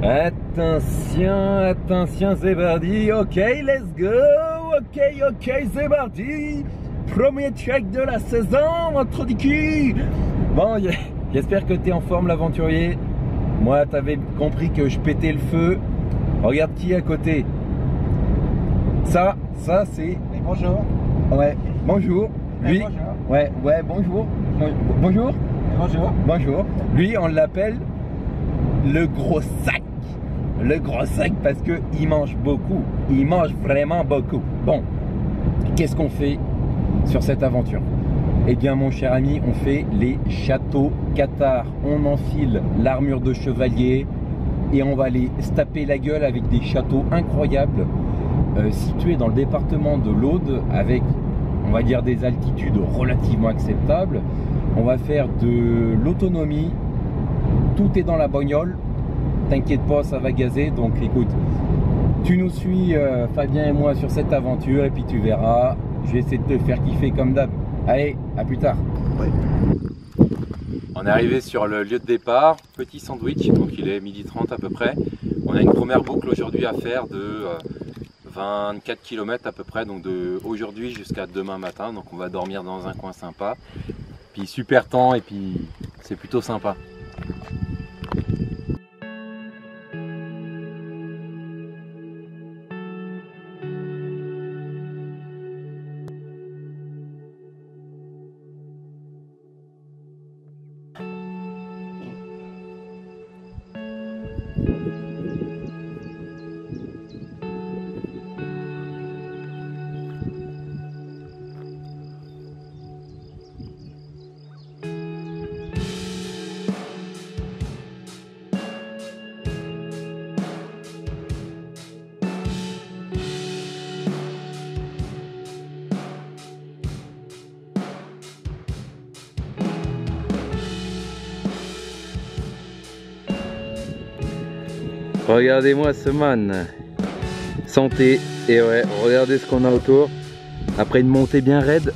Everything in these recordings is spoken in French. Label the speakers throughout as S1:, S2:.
S1: Attention, attention, c'est parti. Ok, let's go. Ok, c'est parti. Premier check de la saison, entre Dicky. Bon, j'espère que tu es en forme, l'aventurier. Moi, tu avais compris que je pétais le feu. Regarde qui est à côté. Ça c'est...
S2: Bonjour.
S1: Ouais, bonjour. Lui,
S2: bonjour.
S1: Ouais, bonjour. Bonjour.
S2: Bonjour.
S1: Bonjour. Lui, on l'appelle le gros sac. Le gros sac parce qu'il mange beaucoup. Il mange vraiment beaucoup. Bon, qu'est-ce qu'on fait sur cette aventure? Eh bien, mon cher ami, on fait les châteaux cathares. On enfile l'armure de chevalier et on va aller se taper la gueule avec des châteaux incroyables situés dans le département de l'Aude avec, on va dire, des altitudes relativement acceptables. On va faire de l'autonomie. Tout est dans la bagnole. T'inquiète pas, ça va gazer. Donc écoute, tu nous suis, Fabien et moi, sur cette aventure et puis tu verras. Je vais essayer de te faire kiffer comme d'hab. Allez, à plus tard. Ouais. On est arrivé sur le lieu de départ. Petit sandwich, donc il est 12h30 à peu près. On a une première boucle aujourd'hui à faire de 24 km à peu près. Donc de aujourd'hui jusqu'à demain matin. Donc on va dormir dans un coin sympa. Puis super temps et puis c'est plutôt sympa. Regardez-moi ce man, santé, et ouais, regardez ce qu'on a autour, après une montée bien raide.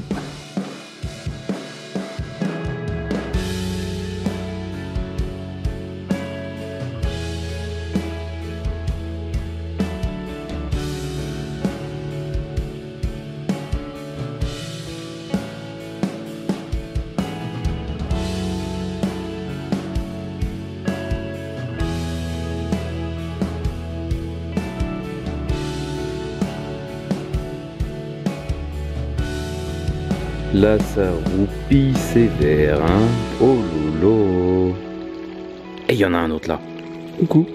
S1: Là ça roupille sévère, hein. Oh lolo. Et il y en a un autre là. Coucou.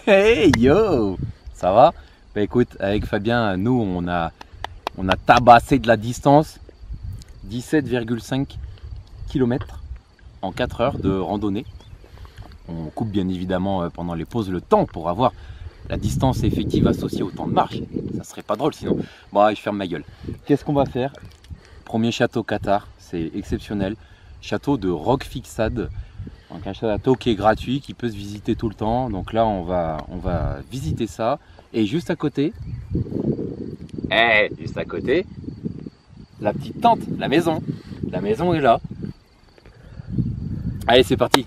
S1: Hey yo, ça va? Bah écoute, avec Fabien, nous on a tabassé de la distance, 17,5 km en 4 heures de randonnée. On coupe bien évidemment pendant les pauses le temps pour avoir la distance effective associée au temps de marche. Ça serait pas drôle sinon. Bon, allez, je ferme ma gueule. Qu'est-ce qu'on va faire? Premier château cathare, c'est exceptionnel. Château de Roquefixade. Donc un château qui est gratuit, qui peut se visiter tout le temps. Donc là on va visiter ça. Et juste à côté, la petite tente, la maison. La maison est là. Allez, c'est parti.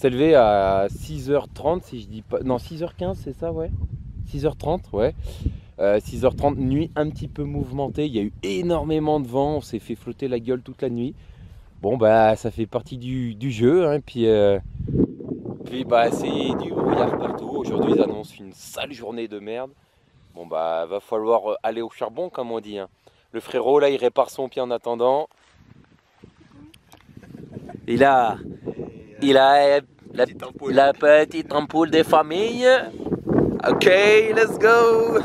S2: s'est levé à 6h30 si je dis pas... Non, 6h15 c'est ça, ouais. 6h30, ouais. 6h30, nuit un petit peu mouvementée, il y a eu énormément de vent, on s'est fait flotter la gueule toute la nuit. Bon bah ça fait partie du jeu, hein. Puis bah c'est du brouillard partout. Aujourd'hui ils annoncent une sale journée de merde. Bon bah va falloir aller au charbon comme on dit, hein. Le frérot là il répare son pied en attendant. Il a la petite ampoule des familles. Ok, let's go.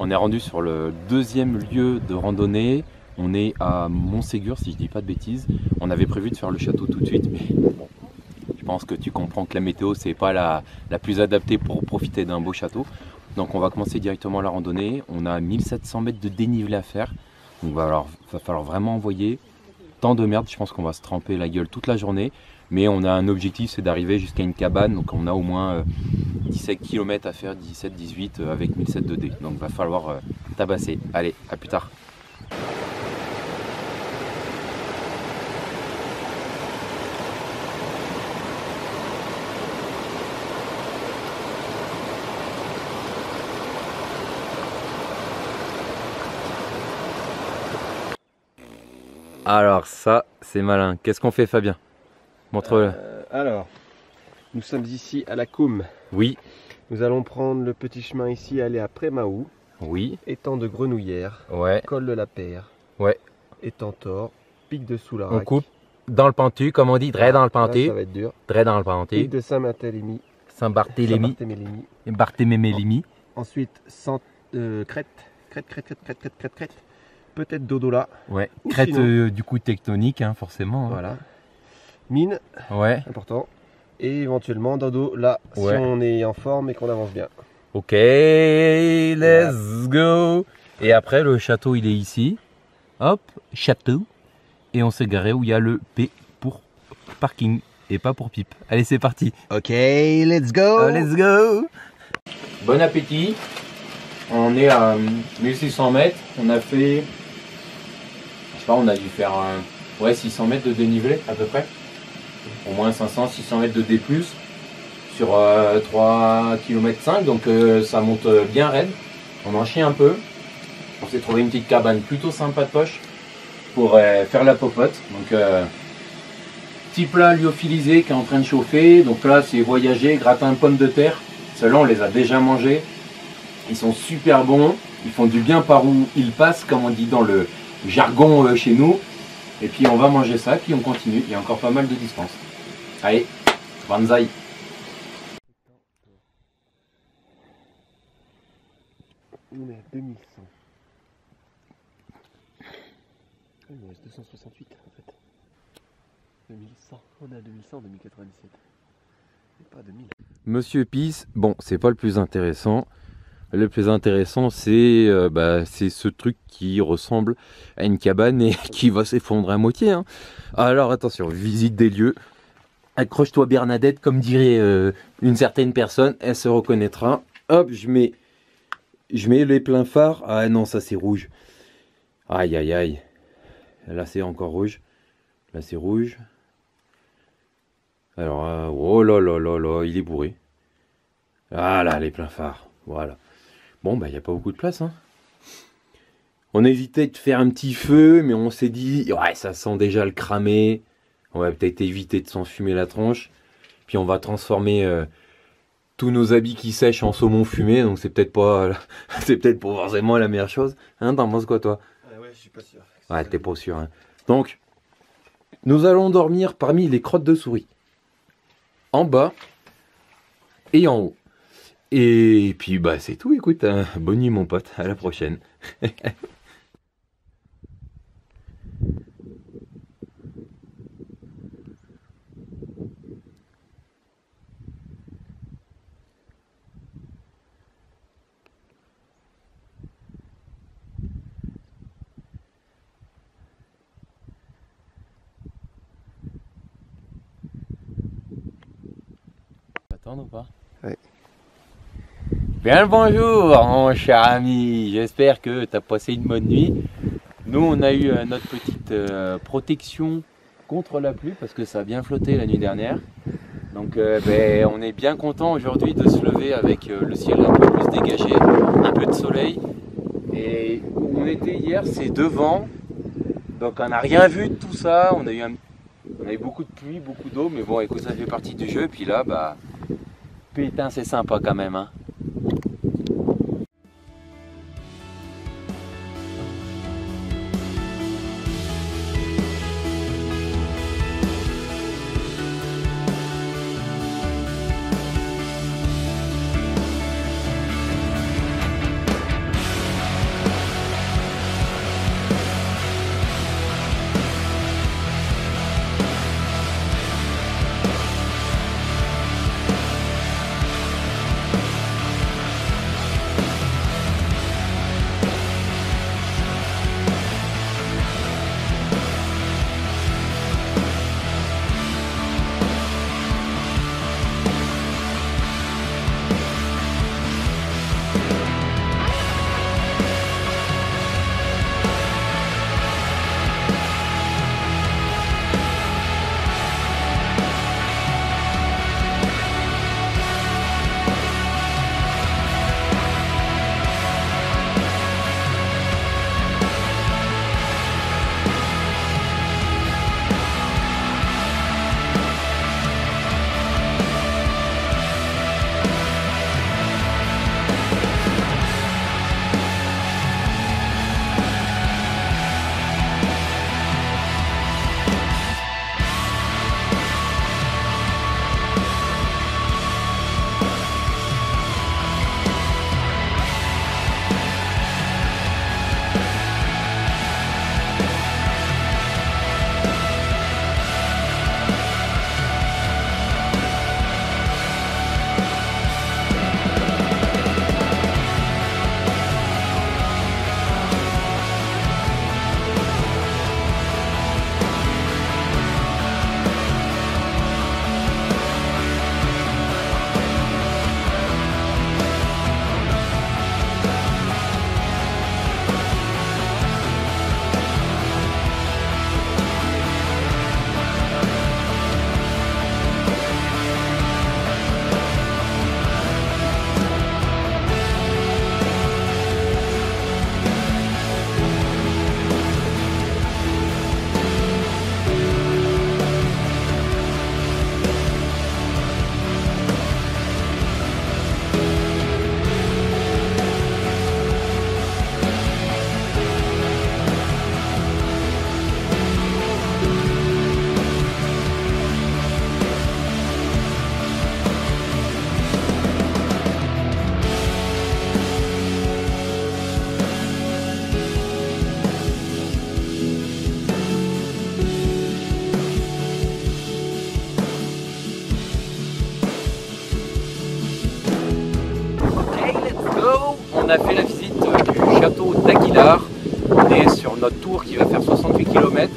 S2: On est rendu sur le deuxième lieu de randonnée. On est à Montségur, si je dis pas de bêtises. On avait prévu de faire le château tout de suite, mais bon, je pense que tu comprends que la météo, c'est pas la plus adaptée pour profiter d'un beau château. Donc on va commencer directement la randonnée. On a 1700 mètres de dénivelé à faire. Donc va falloir vraiment envoyer tant de merde. Je pense qu'on va se tremper la gueule toute la journée. Mais on a un objectif, c'est d'arriver jusqu'à une cabane. Donc on a au moins 17 km à faire, 17-18 avec 1700 de D. Donc va falloir tabasser. Allez, à plus tard. Alors ça, c'est malin. Qu'est-ce qu'on fait, Fabien? Montre-le.
S3: Alors, nous sommes ici à la Coume.
S2: Oui,
S3: Nous allons prendre le petit chemin ici, aller à Prémaou,
S2: oui,
S3: étang de Grenouillère,
S2: ouais,
S3: col de la Paire,
S2: ouais.
S3: étang Thor, pic de Soularac.
S2: On coupe dans le Pentu, comme on dit, dray dans le
S3: Là,
S2: Pentu.
S3: ça va être dur.
S2: Dray dans le
S3: Pic
S2: Pentu.
S3: de Saint-Barthélemy.
S2: Saint-Barthélemy.
S3: Saint-Barthélemy.
S2: Barthélemy.
S3: Ensuite, crête. Peut-être Dodola.
S2: Ouais.
S3: Ou
S2: Crête
S3: sinon-
S2: du coup tectonique, hein, forcément. Hein.
S3: Voilà. Mine,
S2: Ouais.
S3: important. Et éventuellement Dodo là,
S2: Ouais.
S3: si on est en forme et qu'on avance bien.
S2: Ok, let's go. Et après, le château, il est ici. Hop, château. Et on s'est garé où il y a le P pour parking et pas pour pipe. Allez, c'est parti.
S3: Ok, let's go.
S2: Let's go. Bon appétit. On est à 1600 mètres. On a fait, je sais pas, on a dû faire 600 mètres de dénivelé à peu près. Au moins 500-600 mètres de D+, sur 3 km 5, donc ça monte bien raide. On en chie un peu. On s'est trouvé une petite cabane plutôt sympa de poche pour faire la popote. Donc petit plat lyophilisé qui est en train de chauffer. Donc là c'est voyager, gratin de pommes de terre. Ceux-là on les a déjà mangés. Ils sont super bons. Ils font du bien par où ils passent, comme on dit dans le jargon chez nous. Et puis on va manger ça, puis on continue. Il y a encore pas mal de distance. Allez, banzai.
S3: On est à 2100. Il nous reste 268 en fait. 2100. On est à 2100 en 2097. Et pas 2000.
S2: Monsieur Peace, bon, c'est pas le plus intéressant. Le plus intéressant, c'est ce truc qui ressemble à une cabane et qui va s'effondrer à moitié. Hein. Alors attention, visite des lieux. Accroche-toi Bernadette, comme dirait une certaine personne, elle se reconnaîtra. Hop, je mets les pleins phares. Ah non, ça c'est rouge. Aïe aïe aïe. Là c'est encore rouge. Là c'est rouge. Alors, oh là là là là, il est bourré. Ah là, les pleins phares. Voilà. Bon, bah, il n'y a pas beaucoup de place. Hein. On hésitait de faire un petit feu, mais on s'est dit, ouais, ça sent déjà le cramé. On va peut-être éviter de s'enfumer la tronche. Puis on va transformer tous nos habits qui sèchent en saumon fumé. Donc c'est peut-être pas forcément la meilleure chose. Hein, t'en penses quoi, toi?
S3: Ah ouais, je suis pas sûr.
S2: Ouais, t'es pas sûr. Hein. Donc,
S1: Nous allons dormir parmi les crottes de souris. En bas et en haut. Et puis bah c'est tout, écoute, hein. Bonne nuit mon pote, à la prochaine.
S2: Attendre ou pas?
S3: Ouais.
S2: Bien le bonjour mon cher ami, j'espère que tu as passé une bonne nuit. Nous on a eu notre petite protection contre la pluie parce que ça a bien flotté la nuit dernière. Donc on est bien content aujourd'hui de se lever avec le ciel un peu plus dégagé, un peu de soleil. Et où on était hier c'est devant, donc on n'a rien vu de tout ça, on a eu beaucoup de pluie, beaucoup d'eau, mais bon écoute ça fait partie du jeu. Et puis là bah putain c'est sympa quand même hein. On a fait la visite du château d'Aguilar. On est sur notre tour qui va faire 68 km.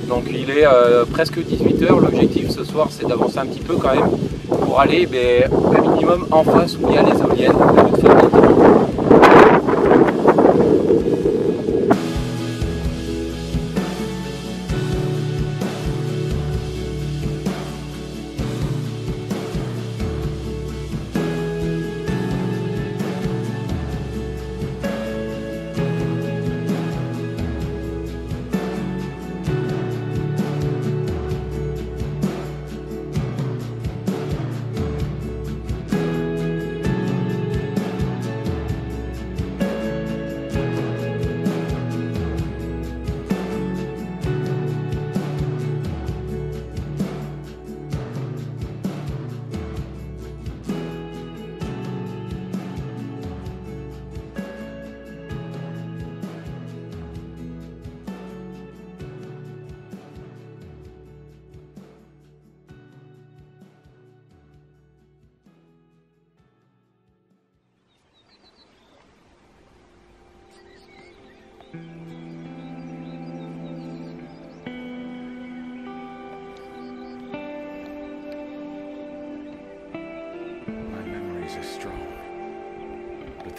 S2: Donc il est presque 18 h. L'objectif ce soir c'est d'avancer un petit peu quand même pour aller un minimum en face où il y a les éoliennes de notre famille.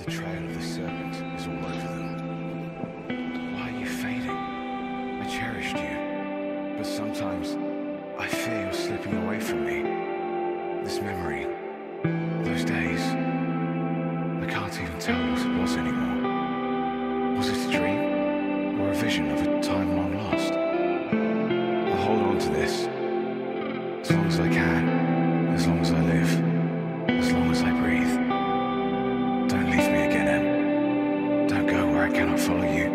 S4: The trail of the serpent is all over them. Why are you fading? I cherished you, but sometimes I fear you're slipping away from me. This memory, those days, I can't even tell what it was anymore. Was it a dream or a vision of a time long lost? I'll hold on to this as long as I can, as long as I live, as long as I breathe. Don't leave me again, Em. Don't go where I cannot follow you.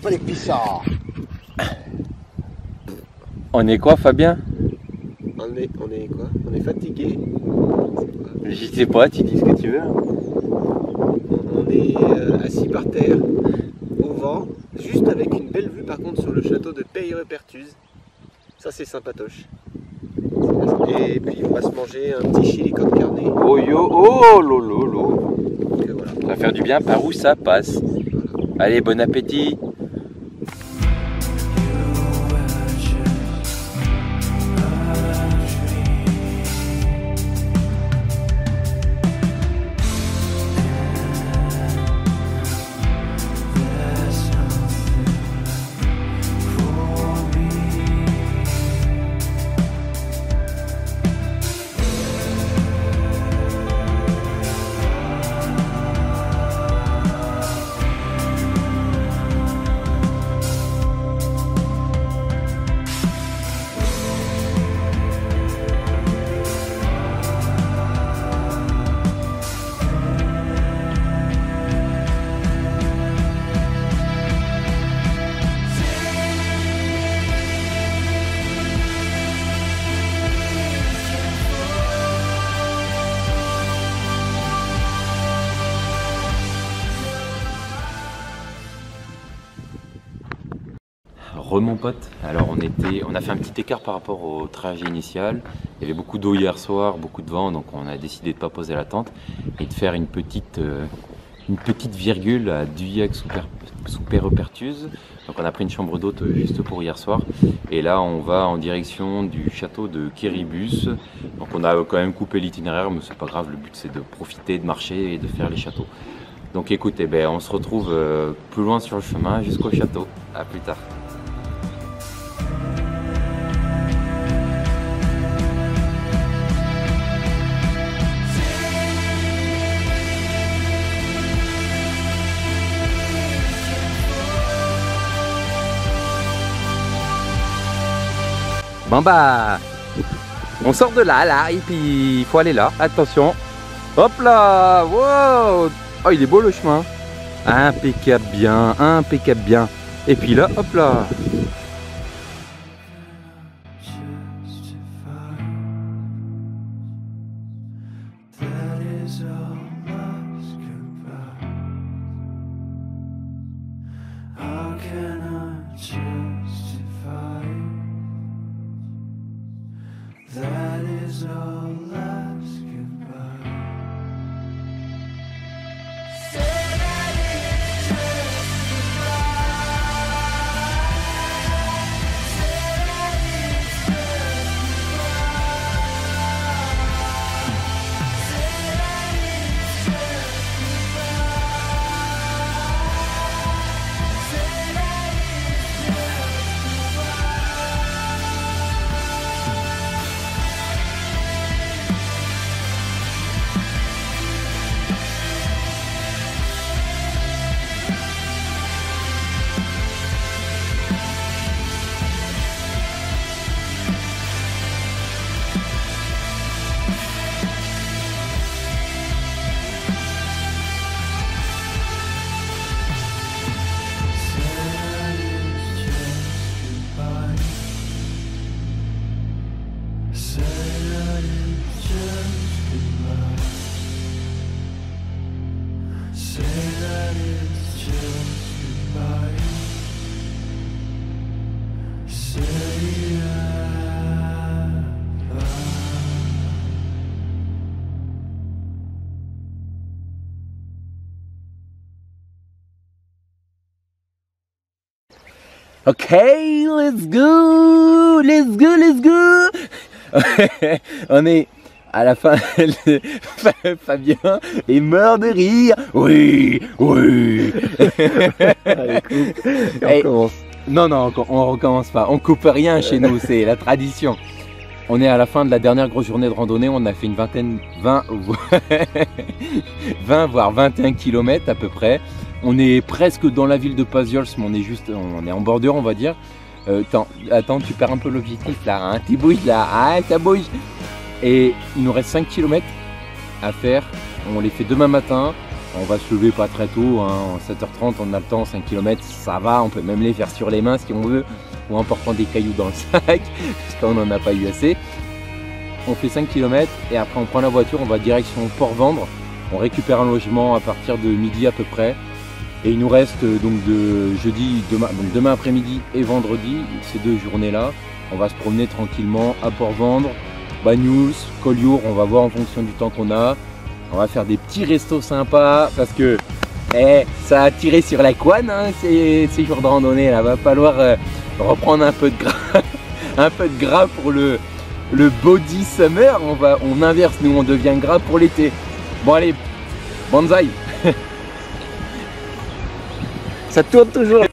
S3: Pas les pissards.
S2: On est quoi, Fabien?
S3: On est quoi? On est fatigué.
S2: Je sais pas, tu dis ce que tu veux.
S3: On est assis par terre, au vent, juste avec une belle vue par contre sur le château de Peyreux-Pertuis. Ça c'est sympatoche. Et puis on va se manger un petit chili con carne.
S2: Oh yo, oh lolo.
S3: Donc voilà.
S2: Ça va faire du bien par où ça passe. Allez, bon appétit. Mon pote, alors on a fait un petit écart par rapport au trajet initial. Il y avait beaucoup d'eau hier soir, beaucoup de vent, donc on a décidé de ne pas poser la tente et de faire une petite virgule à Duyac sous Peyreux-Pertuis. Donc on a pris une chambre d'hôte juste pour hier soir et là on va en direction du château de Quéribus. Donc on a quand même coupé l'itinéraire, mais c'est pas grave, le but c'est de profiter, de marcher et de faire les châteaux. Donc écoutez, on se retrouve plus loin sur le chemin jusqu'au château. À plus tard. Bon bah, on sort de là, et puis il faut aller là, attention. Hop là, wow. Oh, il est beau le chemin. Impeccable bien. Et puis là, hop là.
S1: Ok, let's go, let's go, let's go. On est à la fin. Fabien est mort de rire. Oui, oui.
S3: Allez, coupe. Et on
S1: Hey.
S3: commence.
S1: Non, non, on recommence pas. On coupe rien chez nous, c'est la tradition. On est à la fin de la dernière grosse journée de randonnée. On a fait une 20 voire 21 km à peu près. On est presque dans la ville de Paziols, mais on est en bordure, on va dire. Attends, tu perds un peu l'objectif là, hein. Tu bouges là, ah, ça bouge. Et il nous reste 5 km à faire. On les fait demain matin. On va se lever pas très tôt, hein. 7h30, on a le temps, 5 km, ça va. On peut même les faire sur les mains si on veut, ou en portant des cailloux dans le sac, parce qu'on n'en a pas eu assez. On fait 5 km et après on prend la voiture, on va direction Port-Vendre. On récupère un logement à partir de midi à peu près. Et il nous reste donc de demain après-midi et vendredi, ces 2 journées-là. On va se promener tranquillement à Port-Vendre, Banyuls, Collioure, on va voir en fonction du temps qu'on a. On va faire des petits restos sympas parce que ça a tiré sur la couenne, hein, ces jours de randonnée. Là, va falloir reprendre un peu de gras, un peu de gras pour le body summer. On inverse, nous on devient gras pour l'été. Bon allez, bonsaï.
S3: Ça tourne toujours.